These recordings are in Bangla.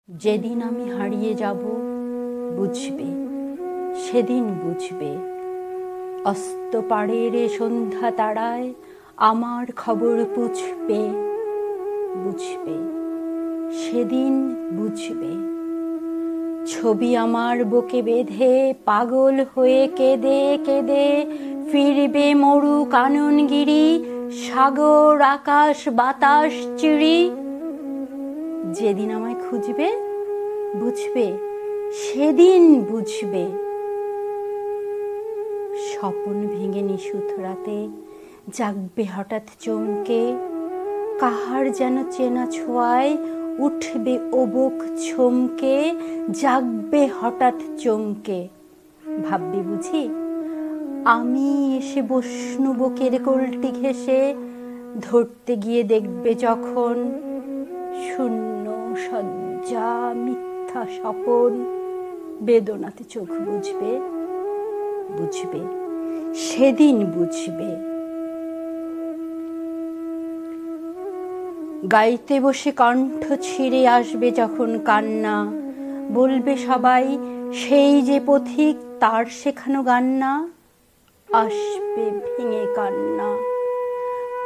যেদিন আমি হারিয়ে যাব বুঝবে, সেদিন বুঝবে। অস্ত পাড়ের সন্ধ্যা তারায় আমার খবর পুছবে, বুঝবে, সেদিন বুঝবে। ছবি আমার বুকে বেঁধে পাগল হয়ে কেঁদে কেঁদে ফিরবে মরু কাননগিরি, সাগর আকাশ বাতাস চিরি। যেদিন আমায় খুঁজবে বুঝবে, সেদিন বুঝবে। স্বপন ভেঙে নিশুত রাতে জাগবে হঠাৎ চমকে, কাহার যেন চেনা ছোঁয়ায় উঠবে ওবক ছমকে, জাগবে হঠাৎ চমকে। ভাববে বুঝি আমি এসে বসনু বুকের কোলটি ঘেঁষে, ধরতে গিয়ে দেখবে যখন শূন্য শয্যা মিথ্যা স্বপন, বেদনাতে চোখ বুঝবে, বুঝবে, সেদিন বুঝবে। গাইতে বসে কণ্ঠ ছিঁড়ে আসবে যখন কান্না, বলবে সবাই সেই যে পথিক তার শেখানো গান না। আসবে ভেঙে কান্না,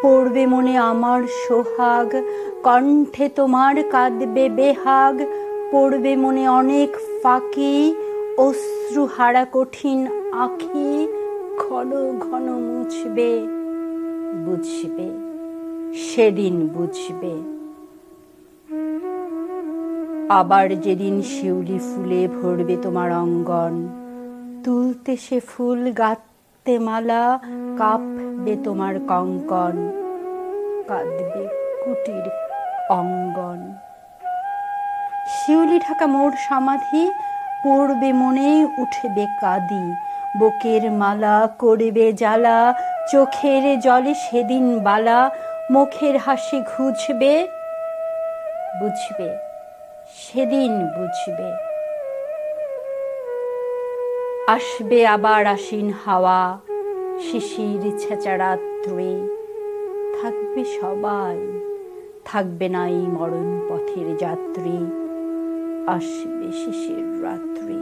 পড়বে মনে আমার সোহাগ, কণ্ঠে তোমার কাঁদবে বেহাগ। পড়বে মনে অনেক ফাঁকি, অশ্রু হারা কঠিন আঁখি, ঘন ঘন মুছবে, বুঝবে, সেদিন বুঝবে। আবার যেদিন শিউলি ফুলে ভরবে তোমার অঙ্গন, তুলতে সে ফুল গাঁথতে মালা, কাঁপবে তোমার কঙ্কন, কাঁদবে কুটির অঙ্গন। শিউলি ঢাকা মোর সমাধি, পড়বে মনে উঠবে কাঁদি, বুকের মালা করবে জ্বালা, চোখের জলে সেদিন বালা, মুখের হাসি ঘুচবে, বুঝবে, সেদিন বুঝবে। আসবে আবার আশ্বিন হাওয়া, শিশির ছেঁচা রাত্রি, থাকবে সবাই, থাকবে না এই মরণ পথের যাত্রী। আসবে শিশির রাত্রি,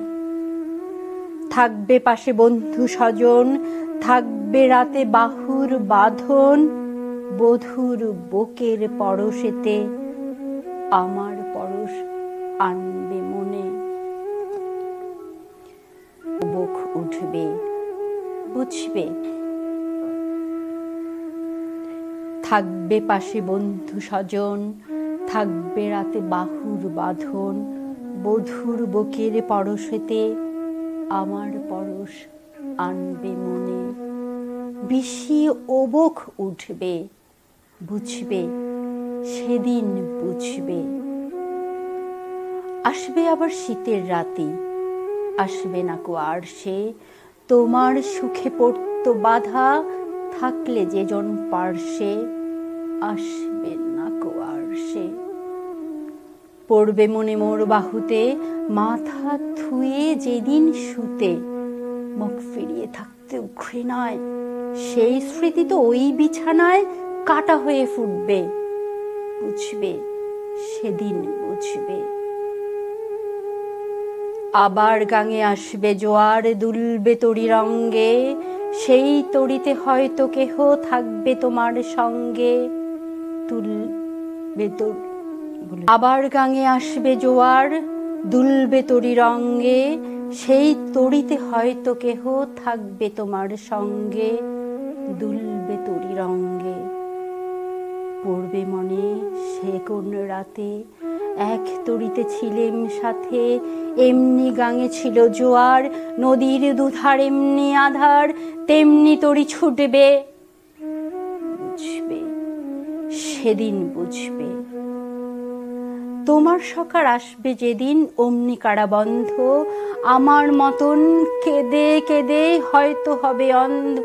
থাকবে পাশে বন্ধু স্বজন, থাকবে রাতে বাহুর বাঁধন, বধুর বুকের পরশেতে আমার পরশ আনবে মনে। বুক উঠবে, বুঝবে, থাকবে পাশে বন্ধু স্বজন, থাকবে রাতে বাহুর বাঁধন, বধুর বুকের পরশেতে আমার পরশ আনবে মনে। বিষি ওবক উঠবে, বুঝবে, সেদিন বুঝবে। আসবে আবার শীতের রাতে, আসবে না কো আর সে, তোমার সুখে পড়তো বাধা, থাকলে যে জন পার্শ্বে, আসবে না কো আর সে। পড়বে মনে মোর বাহুতে মাথা থুয়ে যেদিন শুতে, মুখ ফিরিয়ে থাকতে ঘৃণায়, সেই স্মৃতি তো ওই বিছানায় কাটা হয়ে ফুটবে, বুঝবে, সেদিন বুঝবে। আবার গাঙে আসবে জোয়ার, দুলবে তরি রঙ্গে, সেই তরিতে হয়তো কেহ থাকবে তোমার সঙ্গে, তুলবে তরি। আবার গাঙে আসবে জোয়ার, দুলবে তরি রঙ্গে, সেই তরিতে হয়তো কেহ থাকবে তোমার সঙ্গে, দুলবে তরি রঙ্গে। পড়বে মনে সে কোন রাতে এক তরিতে ছিলেম সাথে, এমনি গাঙে ছিল জোয়ার, নদীর দুধার এমনি আধার, তেমনি তরি ছুটবে, বুঝবে, সেদিন বুঝবে। তোমার সখার আসবে যেদিন অমনি কারাবন্ধ, আমার মতন কেঁদে কেঁদে হয়তো হবে অন্ধ,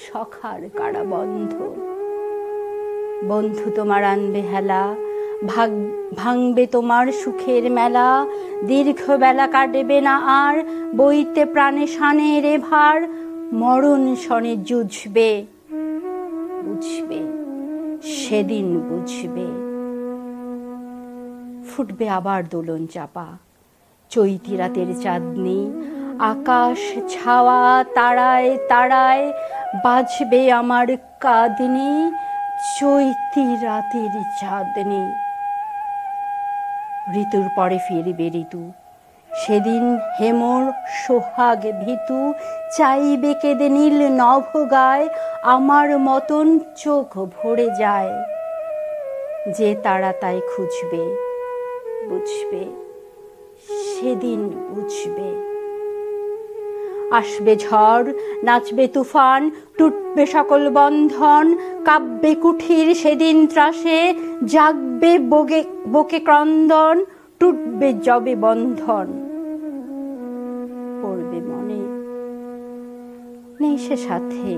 সখার কারাবন্ধ। বন্ধু তোমার আনবে হেলা, ভাঙবে তোমার সুখের মেলা, দীর্ঘ বেলা কাটবে না আর, বইতে প্রাণে শানের ভার, মরণ শনে যুঝবে, বুঝবে, সেদিন বুঝবে। ফুটবে আবার দোলন চাপা, চৈতি রাতের চাঁদনি, আকাশ ছাওয়া তারায় তারায় বাজবে আমার কাঁদনি, চৈতি রাতের চাঁদনি। ঋতুর পরে ফিরবে ঋতু, সেদিন হেমর সোহাগ ভীতু, চাইবে কেঁদে নীল নভ গায়, আমার মতন চোখ ভরে যায়। যে তারা তাই খুঁজবে, বুঝবে, সেদিন বুঝবে। আসবে ঝড়, নাচবে তুফান, টুটবে সকল বন্ধন, কাব্যে কুঠির সেদিন ত্রাসে, জাগবে বুকে ক্রন্দন, টুটবে যবে বন্ধন। পড়বে মনে নেই সে সাথে,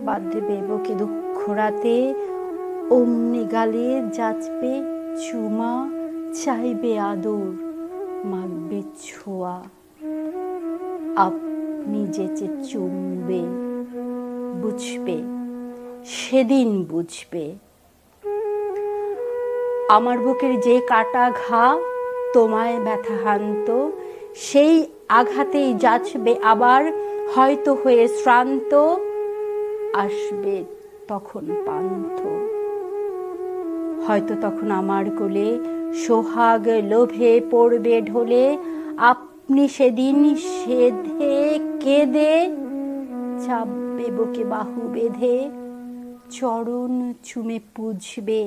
বাঁধবে বুকে দুঃখ রাতে, অমনি গালে যাচবে চুমা, চাইবে আদর, মাগবে ছোঁয়া। আপনি যেচে চুমবে, বুঝবে, সেদিন বুঝবে। আমার বুকের যে কাটা ঘা তোমায় ব্যথা হানত, সেই আঘাতেই যাচবে আবার, হয়তো হয়ে শ্রান্ত, আসবে তখন পান্থ। হয়তো তখন আমার কোলে সোহাগ লোভে পড়বে ঢলে, আপনি সেদিন সেধে কেঁদে চাপবে বুকে বাহু বেঁধে, চরণ চুমে পুজবে,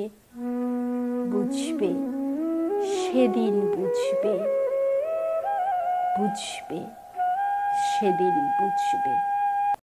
বুঝবে, সেদিন বুঝবে, বুঝবে, সেদিন বুঝবে।